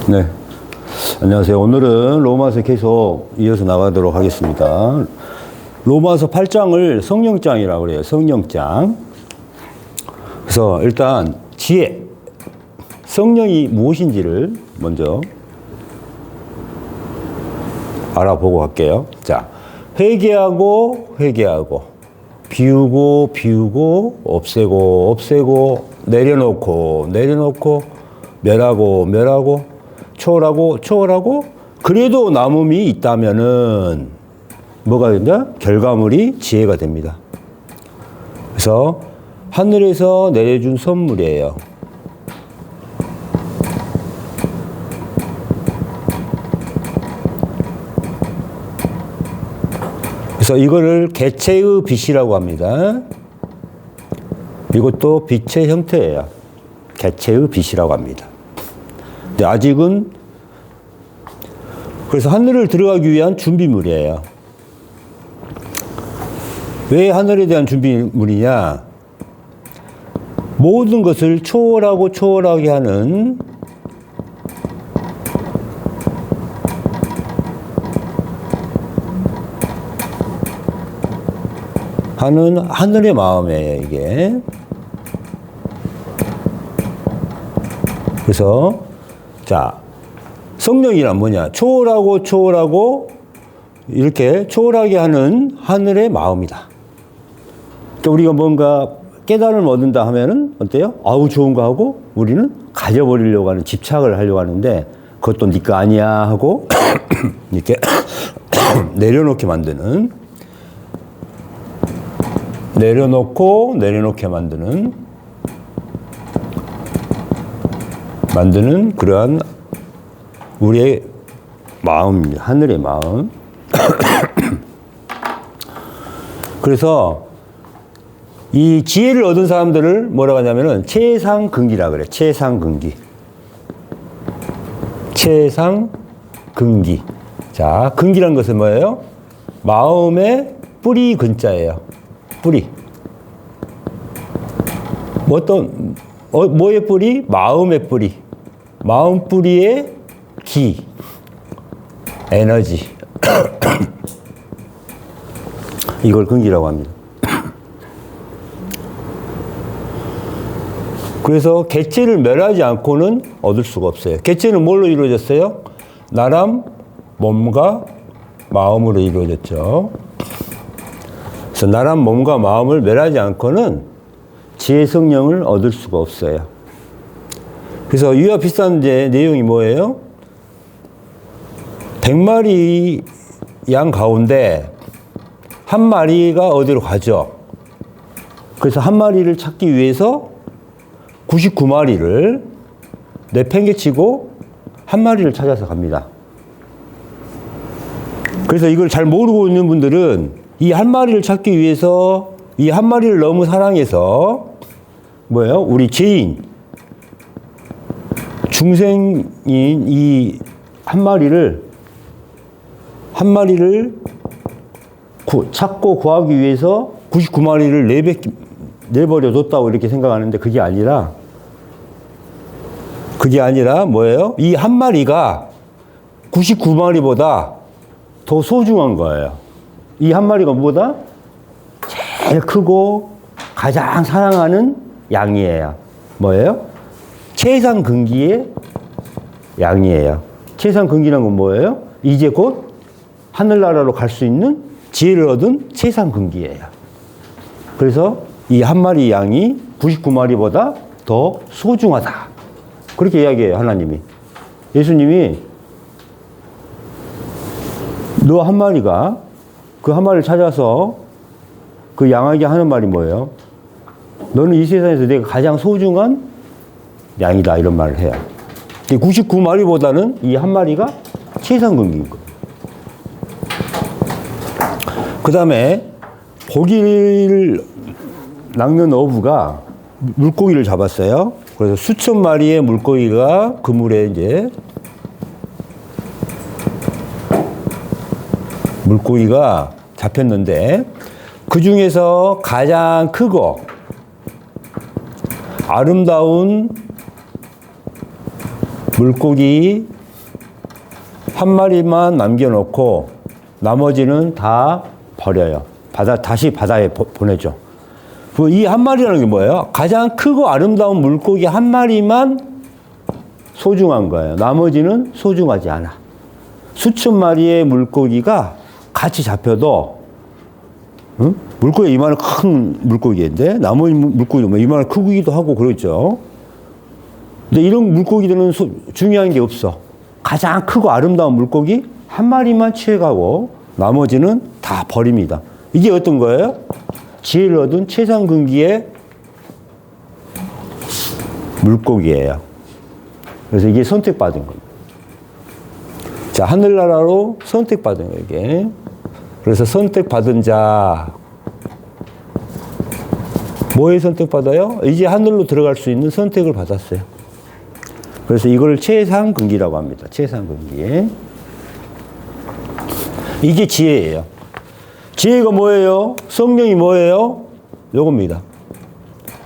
네. 안녕하세요. 오늘은 로마서 계속 이어서 나가도록 하겠습니다. 로마서 8장을 성령장이라고 그래요. 성령장. 그래서 일단 지혜, 성령이 무엇인지를 먼저 알아보고 갈게요. 자, 회개하고, 비우고, 없애고, 내려놓고, 멸하고, 초월하고, 그래도 남음이 있다면은 뭐가 된다? 결과물이 지혜가 됩니다. 그래서 하늘에서 내려준 선물이에요. 그래서 이거를 개체의 빛이라고 합니다. 이것도 빛의 형태예요. 개체의 빛이라고 합니다. 근데 아직은 그래서 하늘을 들어가기 위한 준비물이에요. 왜 하늘에 대한 준비물이냐? 모든 것을 초월하게 하는 하늘의 마음이에요, 이게. 그래서, 자, 성령이란 뭐냐? 초월하고, 이렇게 초월하게 하는 하늘의 마음이다. 그러니까 우리가 뭔가 깨달음을 얻는다 하면은, 어때요? 아우, 좋은 거 하고, 우리는 가져버리려고 하는, 집착을 하려고 하는데, 그것도 네 거 아니야 하고, 이렇게 내려놓게 만드는, 내려놓게 만드는 그러한 우리의 마음입니다. 하늘의 마음. 그래서 이 지혜를 얻은 사람들을 뭐라고 하냐면은 최상근기라 그래. 최상근기. 자, 근기란 것은 뭐예요? 마음의 뿌리 근자예요. 뿌리. 뭐의 뿌리? 마음의 뿌리. 마음 뿌리의 기. 에너지. 이걸 근기라고 합니다. 그래서 개체를 멸하지 않고는 얻을 수가 없어요. 개체는 뭘로 이루어졌어요? 나람, 몸과 마음으로 이루어졌죠. 그래서 나람, 몸과 마음을 멸하지 않고는 지혜 성령을 얻을 수가 없어요. 그래서 이와 비슷한 내용이 뭐예요? 100마리 양 가운데 한 마리가 어디로 가죠? 그래서 한 마리를 찾기 위해서 99마리를 내팽개치고 한 마리를 찾아서 갑니다. 그래서 이걸 잘 모르고 있는 분들은 이 한 마리를 찾기 위해서 이 한 마리를 너무 사랑해서 뭐예요? 우리 죄인, 중생인 이 한 마리를 찾고 구하기 위해서 99마리를 내버려 뒀다고 이렇게 생각하는데 그게 아니라 뭐예요? 이 한 마리가 99마리보다 더 소중한 거예요. 이 한 마리가 뭐보다 제일 크고 가장 사랑하는 양이에요. 뭐예요? 최상근기의 양이에요. 최상근기란 건 뭐예요? 이제 곧 하늘나라로 갈 수 있는 지혜를 얻은 최상근기예요. 그래서 이 한 마리 양이 99마리보다 더 소중하다. 그렇게 이야기해요, 하나님이. 예수님이 너 한 마리가 그 한 마리를 찾아서 그 양에게 하는 말이 뭐예요? 너는 이 세상에서 내가 가장 소중한 양이다. 이런 말을 해요. 99마리보다는 이 한 마리가 최상근기인 거예요. 그 다음에 고기를 낚는 어부가 물고기를 잡았어요. 그래서 수천 마리의 물고기가 그물에 이제 물고기가 잡혔는데 그 중에서 가장 크고 아름다운 물고기 한 마리만 남겨놓고 나머지는 다 버려요. 다시 바다에 보내죠. 이 한 마리라는 게 뭐예요? 가장 크고 아름다운 물고기 한 마리만 소중한 거예요. 나머지는 소중하지 않아. 수천 마리의 물고기가 같이 잡혀도, 응? 물고기 이만한 큰 물고기인데, 나머지 물고기도 뭐 이만한 크기도 하고 그러죠. 근데 이런 물고기들은 중요한 게 없어. 가장 크고 아름다운 물고기 한 마리만 취해가고, 나머지는 다 버립니다. 이게 어떤 거예요? 지혜를 얻은 최상근기의 물고기예요. 그래서 이게 선택받은 겁니다. 자, 하늘나라로 선택받은 거예요, 이게. 그래서 선택받은 자. 뭐에 선택받아요? 이제 하늘로 들어갈 수 있는 선택을 받았어요. 그래서 이걸 최상근기라고 합니다. 최상근기. 이게 지혜예요. 지혜가 뭐예요? 성령이 뭐예요? 요겁니다.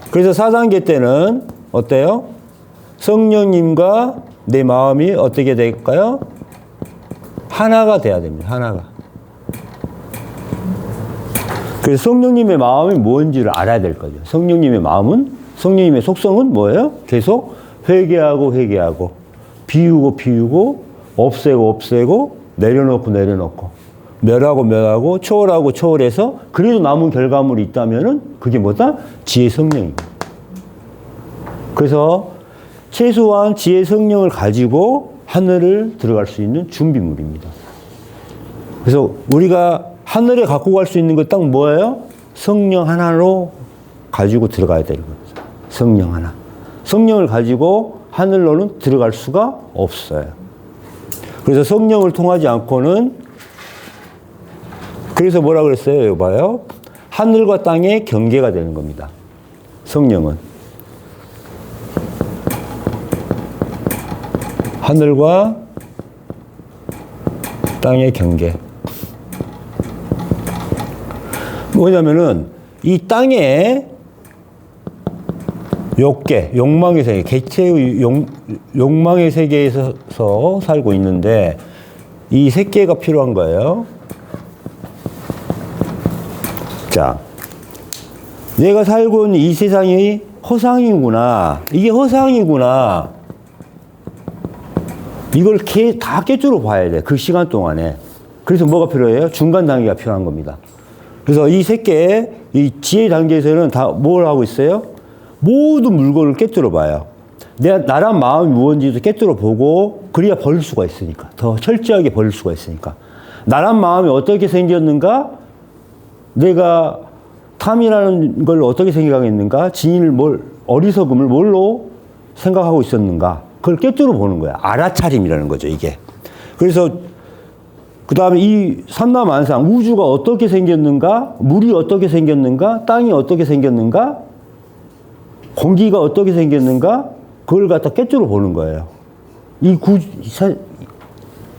그래서 4단계 때는 어때요? 성령님과 내 마음이 어떻게 될까요? 하나가 돼야 됩니다. 하나가. 그래서 성령님의 마음이 뭔지를 알아야 될 거죠. 성령님의 마음은, 성령님의 속성은 뭐예요? 계속 회개하고 회개하고, 비우고 비우고, 없애고 없애고, 내려놓고 내려놓고, 멸하고 멸하고, 초월하고 초월해서 그래도 남은 결과물이 있다면은 그게 뭐다? 지혜 성령입니다. 그래서 최소한 지혜 성령을 가지고 하늘을 들어갈 수 있는 준비물입니다. 그래서 우리가 하늘에 갖고 갈 수 있는 것 딱 뭐예요? 성령 하나로 가지고 들어가야 되는 겁니다. 성령 하나. 성령을 가지고 하늘로는 들어갈 수가 없어요. 그래서 성령을 통하지 않고는, 그래서 뭐라 그랬어요? 이거 봐요. 하늘과 땅의 경계가 되는 겁니다. 성령은. 하늘과 땅의 경계. 뭐냐면은 이 땅에 욕계, 욕망의 세계, 개체의 욕망의 세계에서 살고 있는데 이 색계가 필요한 거예요. 자, 내가 살고 있는 이 세상이 허상이구나. 이게 허상이구나. 이걸 다 깨주러 봐야 돼. 그 시간 동안에. 그래서 뭐가 필요해요? 중간 단계가 필요한 겁니다. 그래서 이 색계, 이 지혜 단계에서는 다 뭘 하고 있어요? 모든 물건을 깨뜨려 봐요. 나란 마음이 무엇인지도 깨뜨려 보고, 그래야 버릴 수가 있으니까. 더 철저하게 버릴 수가 있으니까. 나란 마음이 어떻게 생겼는가? 내가 탐이라는 걸 어떻게 생각했는가? 어리석음을 뭘로 생각하고 있었는가? 그걸 깨뜨려 보는 거야. 알아차림이라는 거죠, 이게. 그래서, 그 다음에 이 삼라만상, 우주가 어떻게 생겼는가? 물이 어떻게 생겼는가? 땅이 어떻게 생겼는가? 공기가 어떻게 생겼는가? 그걸 갖다 깨뜨려 보는 거예요.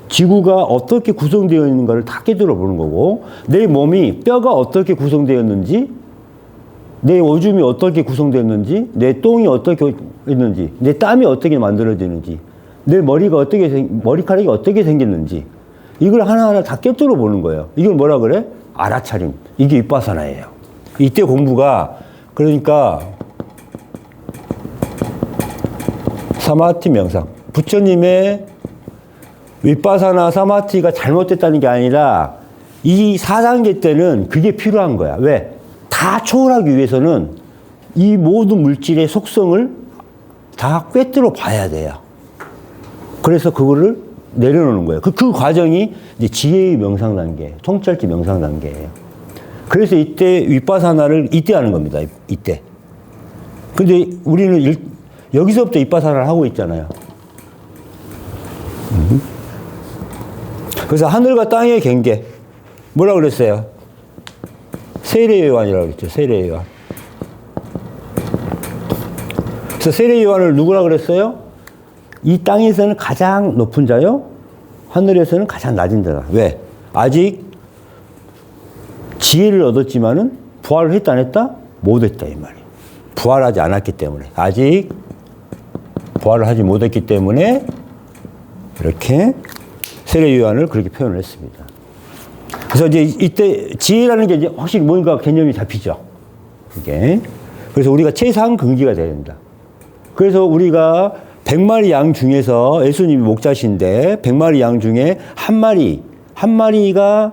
지구가 어떻게 구성되어 있는가를 다 깨뜨려 보는 거고, 내 몸이 뼈가 어떻게 구성되었는지, 내 오줌이 어떻게 구성되었는지, 내 똥이 어떻게 있는지, 내 땀이 어떻게 만들어지는지, 내 머리카락이 어떻게 생겼는지, 이걸 하나하나 다 깨뜨려 보는 거예요. 이걸 뭐라 그래? 알아차림. 이게 윗바사나예요. 이때 공부가, 그러니까 사마티 명상. 부처님의 윗바사나 사마티가 잘못됐다는 게 아니라 이 4단계 때는 그게 필요한 거야. 왜? 다 초월하기 위해서는 이 모든 물질의 속성을 다 꿰뚫어 봐야 돼요. 그래서 그거를 내려놓는 거예요. 그 과정이 이제 지혜의 명상 단계, 통찰기 명상 단계예요. 그래서 이때 윗바사나를 이때 하는 겁니다. 이때. 근데 우리는 여기서부터 윗바사나를 하고 있잖아요. 그래서 하늘과 땅의 경계. 뭐라고 그랬어요? 세례요한이라고 그랬죠. 세례요한. 그래서 세례요한을 누구라고 그랬어요? 이 땅에서는 가장 높은 자요. 하늘에서는 가장 낮은 자다. 왜? 아직 지혜를 얻었지만은 부활을 했다 안 했다? 못 했다 이 말이에요. 부활하지 않았기 때문에. 아직 부활을 하지 못했기 때문에 이렇게 세례 요한을 그렇게 표현을 했습니다. 그래서 이제 이때 지혜라는 게 이제 확실히 뭔가 개념이 잡히죠. 이게. 그래서 우리가 최상근기가 돼야 된다. 그래서 우리가 100마리 양 중에서 예수님이 목자신데 100마리 양 중에 한 마리가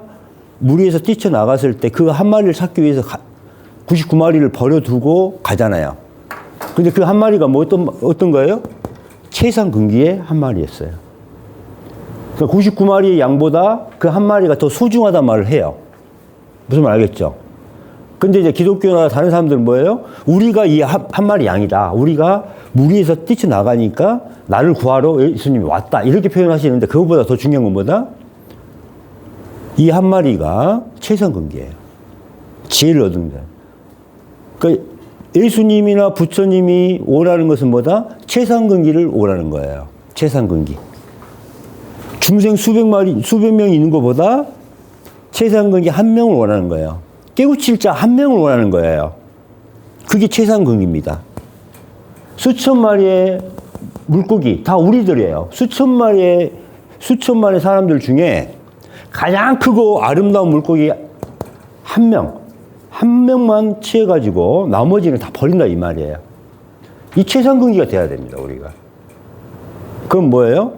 무리에서 뛰쳐나갔을 때 그 한 마리를 찾기 위해서 99마리를 버려두고 가잖아요. 근데 그 한 마리가 뭐 어떤 거예요? 최상근기의 한 마리였어요. 그러니까 99마리의 양보다 그 한 마리가 더 소중하단 말을 해요. 무슨 말 알겠죠? 근데 이제 기독교나 다른 사람들은 뭐예요? 우리가 이 한 마리 양이다. 우리가 무리에서 뛰쳐나가니까 나를 구하러 예수님이 왔다. 이렇게 표현하시는데 그것보다 더 중요한 건 뭐다? 이 한 마리가 최상근기예요. 지혜를 얻은 거예요. 그러니까 예수님이나 부처님이 오라는 것은 뭐다? 최상근기를 오라는 거예요. 최상근기. 중생 수백 명이 있는 것보다 최상근기 한 명을 원하는 거예요. 깨우칠 자 한 명을 원하는 거예요. 그게 최상근기입니다. 수천 마리의 물고기, 다 우리들이에요. 수천 마리의 사람들 중에 가장 크고 아름다운 물고기 한 명만 취해가지고 나머지는 다 버린다 이 말이에요. 이 최상근기가 돼야 됩니다, 우리가. 그럼 뭐예요?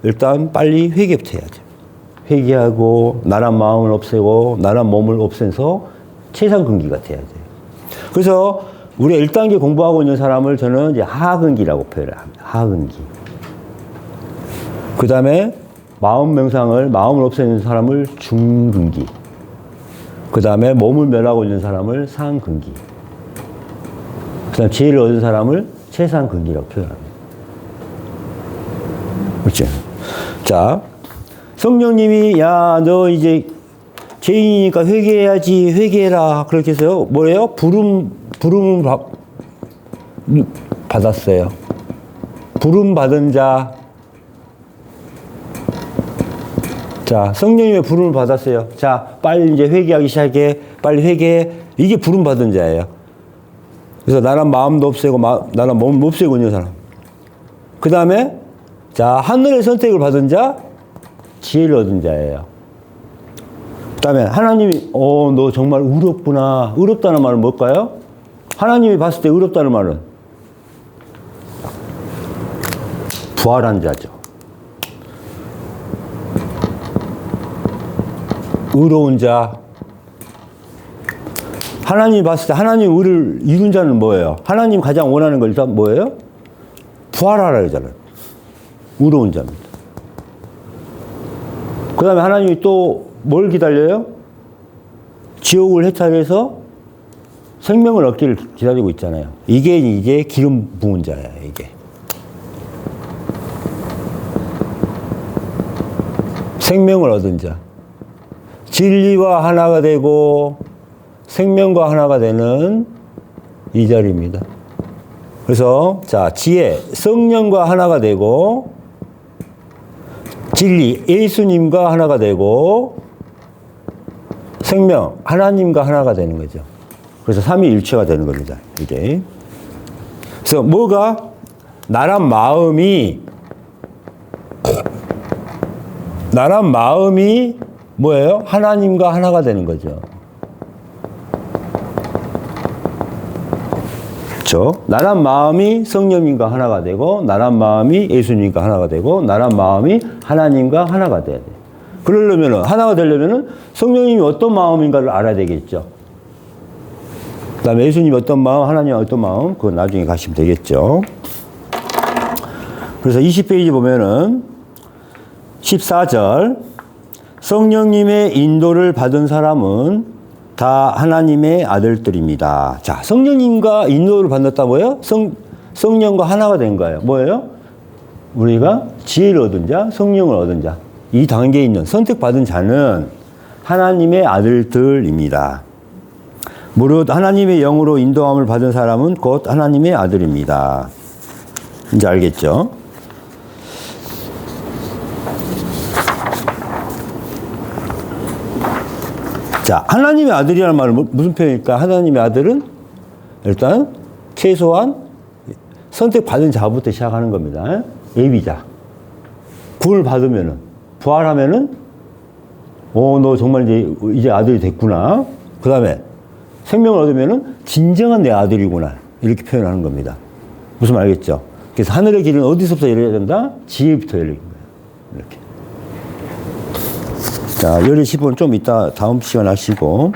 일단 빨리 회개부터 해야죠. 회개하고 나란 마음을 없애고 나란 몸을 없애서 최상근기가 돼야 돼요. 그래서 우리 1단계 공부하고 있는 사람을 저는 이제 하근기라고 표현을 합니다. 하근기. 그 다음에 마음을 없애는 사람을 중근기. 그 다음에 몸을 멸하고 있는 사람을 상근기. 그 다음 지혜를 얻은 사람을 최상근기라고 표현합니다. 그렇죠? 자, 성령님이 야, 너 이제 죄인이니까 회개해야지, 회개해라. 그렇게 해서요. 뭐예요? 부름을 받았어요. 부름 받은 자. 자, 성령님의 부름을 받았어요. 자, 빨리 이제 회개하기 시작해. 빨리 회개해. 이게 부름 받은 자예요. 그래서 나란 마음도 없애고, 나란 몸도 없애고 있는 사람. 그 다음에, 자, 하늘의 선택을 받은 자, 지혜를 얻은 자예요. 그 다음에 하나님이, 너 정말 의롭구나. 의롭다는 말은 뭘까요? 하나님이 봤을 때 의롭다는 말은 부활한 자죠. 의로운 자. 하나님이 봤을 때 하나님 의를 이룬 자는 뭐예요? 하나님 가장 원하는 걸 일단 뭐예요? 부활하라 그러잖아요. 의로운 자입니다. 그 다음에 하나님이 또 뭘 기다려요? 지옥을 해탈해서 생명을 얻기를 기다리고 있잖아요. 이게 기름 부은 자예요, 이게. 생명을 얻은 자. 진리와 하나가 되고 생명과 하나가 되는 이 자리입니다. 그래서 자, 지혜, 성령과 하나가 되고 진리, 예수님과 하나가 되고 생명, 하나님과 하나가 되는 거죠. 그래서 삼위일체가 되는 겁니다. 이게. 그래서 뭐가? 나란 마음이 뭐예요? 하나님과 하나가 되는 거죠. 그렇죠? 나란 마음이 성령님과 하나가 되고 나란 마음이 예수님과 하나가 되고 나란 마음이 하나님과 하나가 돼야 돼요. 그러려면은 하나가 되려면은 성령님이 어떤 마음인가를 알아야 되겠죠. 그다음에 예수님이 어떤 마음, 하나님이 어떤 마음, 그건 나중에 가시면 되겠죠. 그래서 20페이지 보면은 14절 성령님의 인도를 받은 사람은 다 하나님의 아들들입니다. 자, 성령님과 인도를 받았다고요? 성령과 하나가 된 거예요. 뭐예요? 우리가 지혜를 얻은 자, 성령을 얻은 자. 이 단계에 있는 선택받은 자는 하나님의 아들들입니다. 무릇 하나님의 영으로 인도함을 받은 사람은 곧 하나님의 아들입니다. 이제 알겠죠? 자, 하나님의 아들이라는 말은 무슨 표현일까? 하나님의 아들은 일단 최소한 선택받은 자부터 시작하는 겁니다. 예비자. 구원을 받으면은 부활하면은, 너 정말 이제 아들이 됐구나. 그 다음에 생명을 얻으면은 진정한 내 아들이구나. 이렇게 표현하는 겁니다. 무슨 말 알겠죠? 그래서 하늘의 길은 어디서부터 열려야 된다? 지혜부터 열리는 거예요. 이렇게. 자, 열의 10분 좀 이따 다음 시간 하시고.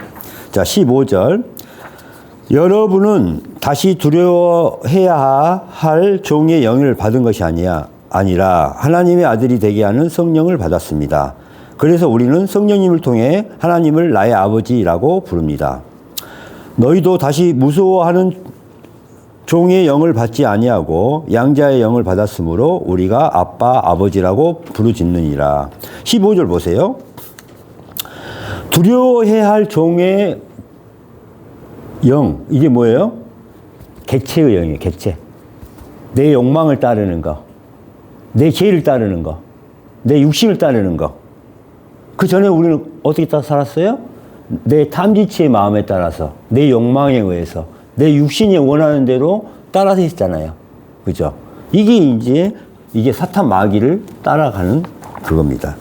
자, 15절. 여러분은 다시 두려워해야 할 종의 영을 받은 것이 아니라 하나님의 아들이 되게 하는 성령을 받았습니다. 그래서 우리는 성령님을 통해 하나님을 나의 아버지라고 부릅니다. 너희도 다시 무서워하는 종의 영을 받지 아니하고 양자의 영을 받았으므로 우리가 아빠, 아버지라고 부르짖느니라. 15절 보세요. 두려워해야 할 종의 영, 이게 뭐예요? 개체의 영이에요, 개체. 내 욕망을 따르는 거, 내 죄를 따르는 거, 내 육신을 따르는 거. 그 전에 우리는 어떻게 살았어요? 내 탐지치의 마음에 따라서, 내 욕망에 의해서, 내 육신이 원하는 대로 따라서 했잖아요. 그죠? 이게 사탄 마귀를 따라가는 그겁니다.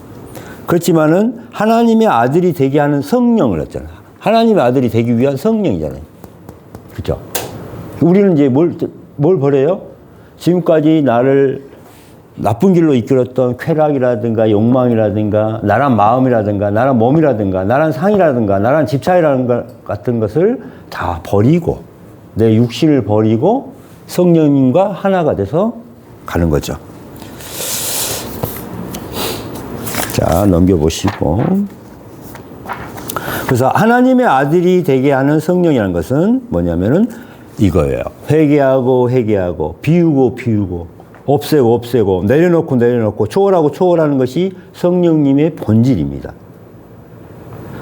그렇지만은 하나님의 아들이 되게 하는 성령을 얻잖아요. 하나님의 아들이 되기 위한 성령이잖아요. 그죠? 우리는 이제 뭘 버려요? 지금까지 나를 나쁜 길로 이끌었던 쾌락이라든가 욕망이라든가 나란 마음이라든가 나란 몸이라든가 나란 상이라든가 나란 집착이라든가 같은 것을 다 버리고 내 육신을 버리고 성령님과 하나가 돼서 가는 거죠. 자, 넘겨보시고. 그래서 하나님의 아들이 되게 하는 성령이라는 것은 뭐냐면은 이거예요. 회개하고 비우고 없애고 내려놓고 초월하는 것이 성령님의 본질입니다.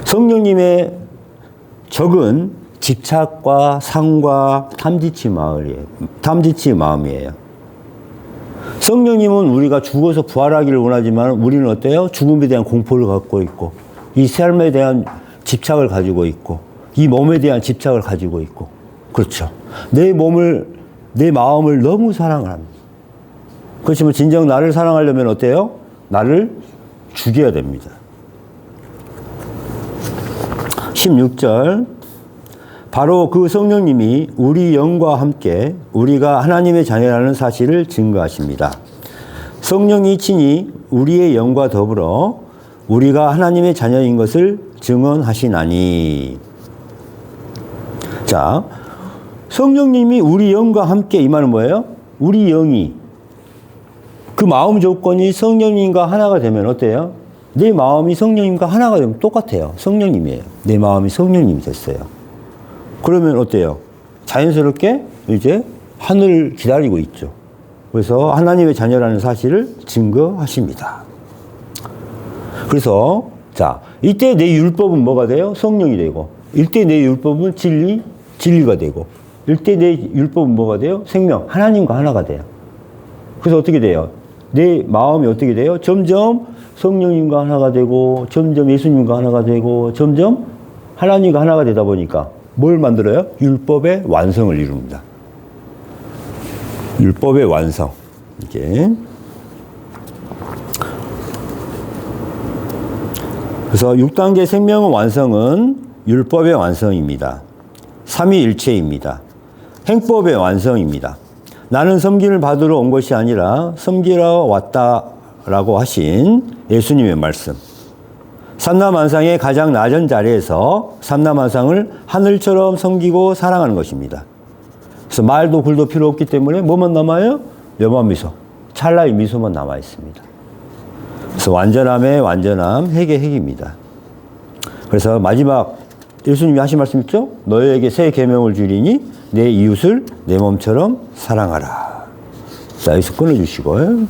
성령님의 적은 집착과 상과 탐지치 마음이에요. 성령님은 우리가 죽어서 부활하기를 원하지만 우리는 어때요? 죽음에 대한 공포를 갖고 있고 이 삶에 대한 집착을 가지고 있고 이 몸에 대한 집착을 가지고 있고 그렇죠. 내 마음을 너무 사랑을 합니다. 그렇지만 진정 나를 사랑하려면 어때요? 나를 죽여야 됩니다. 16절. 바로 그 성령님이 우리 영과 함께 우리가 하나님의 자녀라는 사실을 증거하십니다. 성령이 친히 우리의 영과 더불어 우리가 하나님의 자녀인 것을 증언하시나니. 자, 성령님이 우리 영과 함께 이 말은 뭐예요? 우리 영이 그 마음 조건이 성령님과 하나가 되면 어때요? 내 마음이 성령님과 하나가 되면 똑같아요. 성령님이에요. 내 마음이 성령님이 됐어요. 그러면 어때요? 자연스럽게 이제 하늘을 기다리고 있죠. 그래서 하나님의 자녀라는 사실을 증거하십니다. 그래서 자, 이때 내 율법은 뭐가 돼요? 성령이 되고, 이때 내 율법은 진리가 되고, 이때 내 율법은 뭐가 돼요? 생명, 하나님과 하나가 돼요. 그래서 어떻게 돼요? 내 마음이 어떻게 돼요? 점점 성령님과 하나가 되고, 점점 예수님과 하나가 되고, 점점 하나님과 하나가 되다 보니까 뭘 만들어요? 율법의 완성을 이룹니다. 율법의 완성. 이게. 그래서 6단계 생명의 완성은 율법의 완성입니다. 삼위일체입니다. 행법의 완성입니다. 나는 섬김을 받으러 온 것이 아니라 섬기러 왔다라고 하신 예수님의 말씀. 삼라만상의 가장 낮은 자리에서 삼라만상을 하늘처럼 섬기고 사랑하는 것입니다. 그래서 말도 글도 필요 없기 때문에 뭐만 남아요? 묘한 미소, 찰나의 미소만 남아 있습니다. 그래서 완전함의 완전함, 핵의 핵입니다. 그래서 마지막 예수님이 하신 말씀 있죠? 너희에게 새 계명을 주리니 내 이웃을 내 몸처럼 사랑하라. 자, 여기서 끊어주시고요.